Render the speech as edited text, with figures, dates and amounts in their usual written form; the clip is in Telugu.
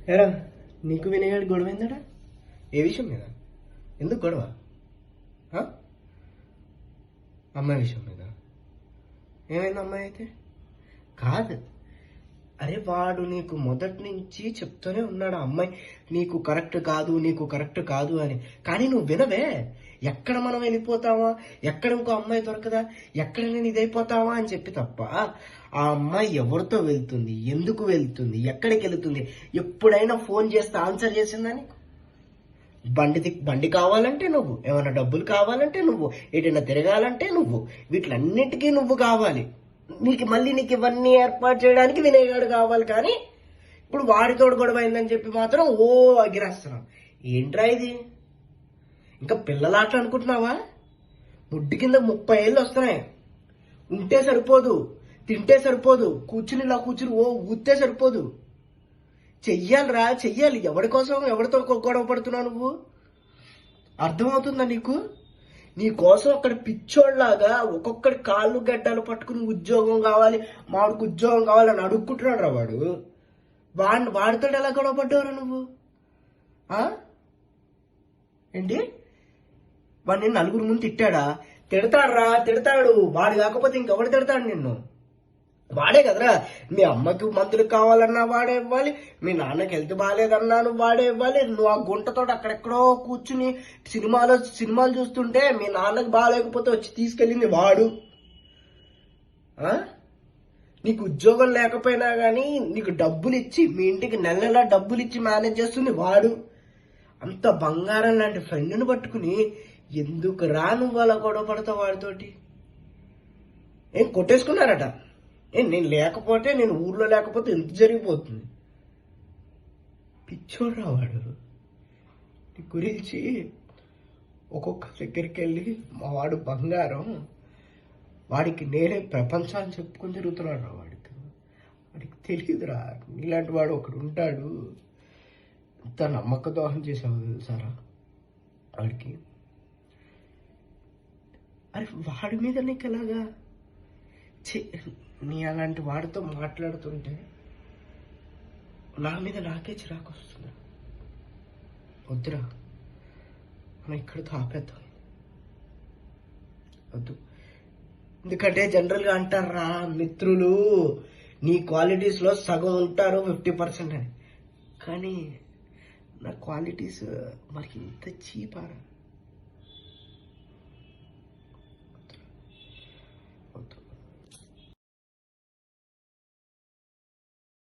ఎరా నీకు వినయాడు గొడవ ఏందడా? ఏ విషయం మీద? ఎందుకు గొడవ? అమ్మాయి విషయం మీద ఏమైంది? అమ్మాయి అయితే కాదు. అరే వాడు నీకు మొదటి నుంచి చెప్తూనే ఉన్నాడు అమ్మాయి నీకు కరెక్ట్ కాదు, నీకు కరెక్ట్ కాదు అని. కానీ నువ్వు వినవే. ఎక్కడ మనం వెళ్ళిపోతావా, ఎక్కడ ఇంకో అమ్మాయి దొరకదా, ఎక్కడ నేను ఇదైపోతావా అని చెప్పి తప్ప ఆ అమ్మాయి ఎవరితో వెళ్తుంది, ఎందుకు వెళ్తుంది, ఎక్కడికి వెళ్తుంది ఎప్పుడైనా ఫోన్ చేస్తే ఆన్సర్ చేసిందని? బండి కావాలంటే నువ్వు, ఏమైనా డబ్బులు కావాలంటే నువ్వు, ఎటైనా తిరగాలంటే నువ్వు, వీటిలన్నిటికీ నువ్వు కావాలి. నీకు ఇవన్నీ ఏర్పాటు చేయడానికి వినయగాడు కావాలి. కానీ ఇప్పుడు వాడితోడు గొడవ అయిందని చెప్పి మాత్రం ఓ అగిరేస్తున్నాం. ఏంట్రా ఇది? ఇంకా పిల్లలాట అనుకుంటున్నావా? ముడ్డి కింద 30 ఏళ్ళు వస్తున్నాయి. ఉంటే సరిపోదు, తింటే సరిపోదు, కూర్చుని ఇలా కూర్చుని ఓ ఊతే సరిపోదు. చెయ్యాలిరా, చెయ్యాలి. ఎవరి కోసం ఎవరితో గొడవ పడుతున్నావు నువ్వు? అర్థమవుతుందా నీకు? నీ కోసం అక్కడ పిచ్చోళ్ళలాగా ఒక్కొక్కడి కాళ్ళు గడ్డలు పట్టుకుని ఉద్యోగం కావాలి, మాకు ఉద్యోగం కావాలని అడుక్కుంటున్నాడు రా వాడు. వాడితో ఎలా గొడవ పడ్డావురా నువ్వు? ఏంటి? వాడిని నలుగురు ముందు తిట్టాడా? తిడతాడు. వాడు కాకపోతే ఇంకెవడు తిడతాడు నిన్ను? వాడే కదరా. మీ అమ్మకి మందులు కావాలన్నా వాడే ఇవ్వాలి, మీ నాన్నకి హెల్త్ బాగాలేదన్నాను వాడే ఇవ్వాలి. నువ్వు ఆ గుంటతో అక్కడెక్కడో కూర్చుని సినిమాలు చూస్తుంటే మీ నాన్నకి బాగాలేకపోతే వచ్చి తీసుకెళ్ళింది వాడు. నీకు ఉద్యోగం లేకపోయినా కానీ నీకు డబ్బులు ఇచ్చి, మీ ఇంటికి నెల డబ్బులు ఇచ్చి మేనేజ్ చేస్తుంది వాడు. అంత బంగారం లాంటి ఫ్రెండ్ని పట్టుకుని ఎందుకు రా నువ్వు అలా గొడవ పడతావు వాడితోటి? ఏం కొట్టేసుకున్నారట? నేను ఊర్లో లేకపోతే ఎంత జరిగిపోతుంది? పిచ్చోడ్రా వాడు. నీ గురించి ఒక్కొక్క దగ్గరికి వెళ్ళి మా వాడు బంగారం, వాడికి నేనే ప్రపంచం అని చెప్పుకొని తిరుగుతున్నాడు రా. వాడికి తెలియదురా నీలాంటి వాడు ఒకడు ఉంటాడు. ఎంత నమ్మక దోహం చేసావు తెలుసారా వాడికి? అరే వాడి మీద నీకు ఎలాగా? నీ అలాంటి వాడితో మాట్లాడుతుంటే నా మీద నాకే చిరాకు వస్తుంది. వద్దురా, మనం ఇక్కడితో ఆపేద్దాం. వద్దు. ఎందుకంటే జనరల్గా అంటారా మిత్రులు, నీ క్వాలిటీస్లో సగం ఉంటారు 50% అని. కానీ నా క్వాలిటీస్ మరి ఇంత చీపారా?